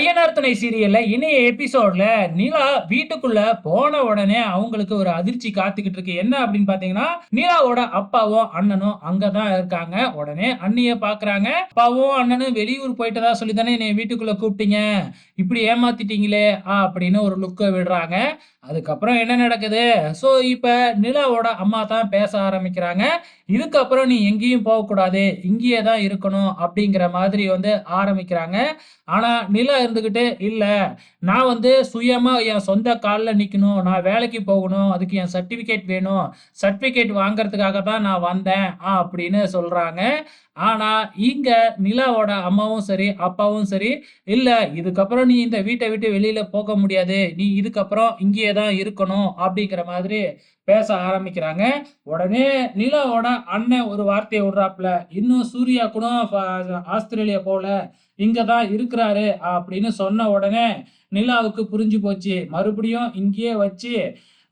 ஐயனார் துணை சீரியல்ல இணைய எபிசோட்ல நிலா வீட்டுக்குள்ள போன உடனே அவங்களுக்கு ஒரு அதிர்ச்சி காத்துக்கிட்டு இருக்கு. என்ன அப்படின்னு பாத்தீங்கன்னா, நிலாவோட அப்பாவும் அண்ணனும் அங்கதான் இருக்காங்க. உடனே அண்ணிய பாக்குறாங்க. அப்பாவும் அண்ணனும் வெளியூர் போயிட்டதா சொல்லி தானே என்னை வீட்டுக்குள்ள கூப்பிட்டீங்க, இப்படி ஏமாத்திட்டீங்களே அப்படின்னு ஒரு லுக்க விடுறாங்க. அதுக்கப்புறம் என்ன நடக்குது? ஸோ இப்ப நிலாவோட அம்மா தான் பேச ஆரம்பிக்கிறாங்க. இதுக்கப்புறம் நீ எங்கேயும் போகக்கூடாது, இங்கேயே தான் இருக்கணும் அப்படிங்கிற மாதிரி ஆரம்பிக்கிறாங்க. ஆனா நிலா இருந்துகிட்டு, "இல்ல, நான் சுயமா என் சொந்த கால்ல நிக்கணும். நான் வேலைக்கு போகணும். அதுக்கு என் சர்டிஃபிகேட் வேணும். சர்டிஃபிகேட் வாங்குறதுக்காக தான் நான் வந்தேன்." அப்படின்னு சொல்றாங்க. ஆனா இங்க நிலாவோட அம்மாவும் சரி, அப்பாவும் சரி, "இல்ல, இதுக்கப்புறம் நீ இந்த வீட்ட விட்டு வெளியில போக முடியாது. நீ இதுக்கப்புறம் இங்கேயே தான் இருக்கணும்." அப்படிங்கிற மாதிரி பேச ஆரம்பிக்கிறாங்க. உடனே நிலாவோட அண்ணன் ஒரு வார்த்தைய விடுறாப்புல, "இன்னும் சூர்யா கூட ஆஸ்திரேலியா போல. இங்க தான் இருக்கிறாரு." அப்படின்னு சொன்ன உடனே நிலாவுக்கு புரிஞ்சு போச்சு. மறுபடியும் இங்கேயே வச்சு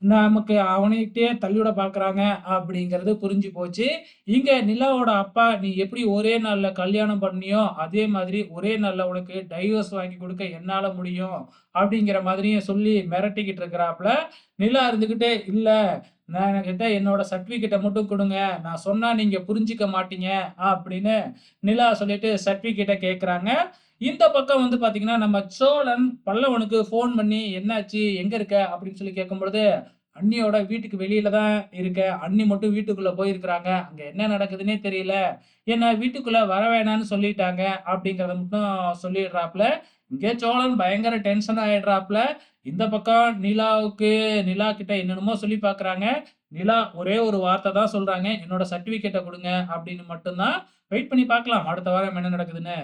நமக்கு அவனைக்கிட்டயே தள்ளிவிட பார்க்குறாங்க அப்படிங்கிறது புரிஞ்சு போச்சு. இங்க நிலாவோட அப்பா, "நீ எப்படி ஒரே நாள்ல கல்யாணம் பண்ணியோ, அதே மாதிரி ஒரே நாள்ல உனக்கு டைவர்ஸ் வாங்கி குடுக்க என்னால முடியும்." அப்படிங்கிற மாதிரியும் சொல்லி மிரட்டிக்கிட்டு இருக்கிறாப்புல. நிலா இருந்துகிட்டு, "இல்ல, நான் என்கிட்ட என்னோட சர்டிஃபிகேட்ட மட்டும் குடுங்க. நான் சொன்னா நீங்க புரிஞ்சுக்க மாட்டீங்க." அப்படின்னு நிலா சொல்லிட்டு சர்டிஃபிகேட்ட கேட்குறாங்க. இந்த பக்கம் பார்த்தீங்கன்னா, நம்ம சோழன் பல்லவனுக்கு ஃபோன் பண்ணி, "என்னாச்சு? எங்க இருக்க?" அப்படின்னு சொல்லி கேட்கும்பொழுது, "அண்ணியோட வீட்டுக்கு வெளியில தான் இருக்கேன். அண்ணி மட்டும் வீட்டுக்குள்ள போயிருக்கிறாங்க. அங்க என்ன நடக்குதுன்னே தெரியல. என்ன வீட்டுக்குள்ள வர வேணான்னு சொல்லிட்டாங்க." அப்படிங்கிறத மட்டும் சொல்லிடுறாப்புல. இங்க சோழன் பயங்கர டென்ஷன் ஆயிடுறாப்புல. இந்த பக்கம் நிலா கிட்ட என்னென்னமோ சொல்லி பார்க்குறாங்க. நிலா ஒரே ஒரு வார்த்த தான் சொல்றாங்க. "என்னோட சர்டிஃபிகேட்ட குடுங்க." அப்படின்னு மட்டும் தான். வெயிட் பண்ணி பார்க்கலாம். அடுத்த வாரம் என்ன நடக்குதுன்னு.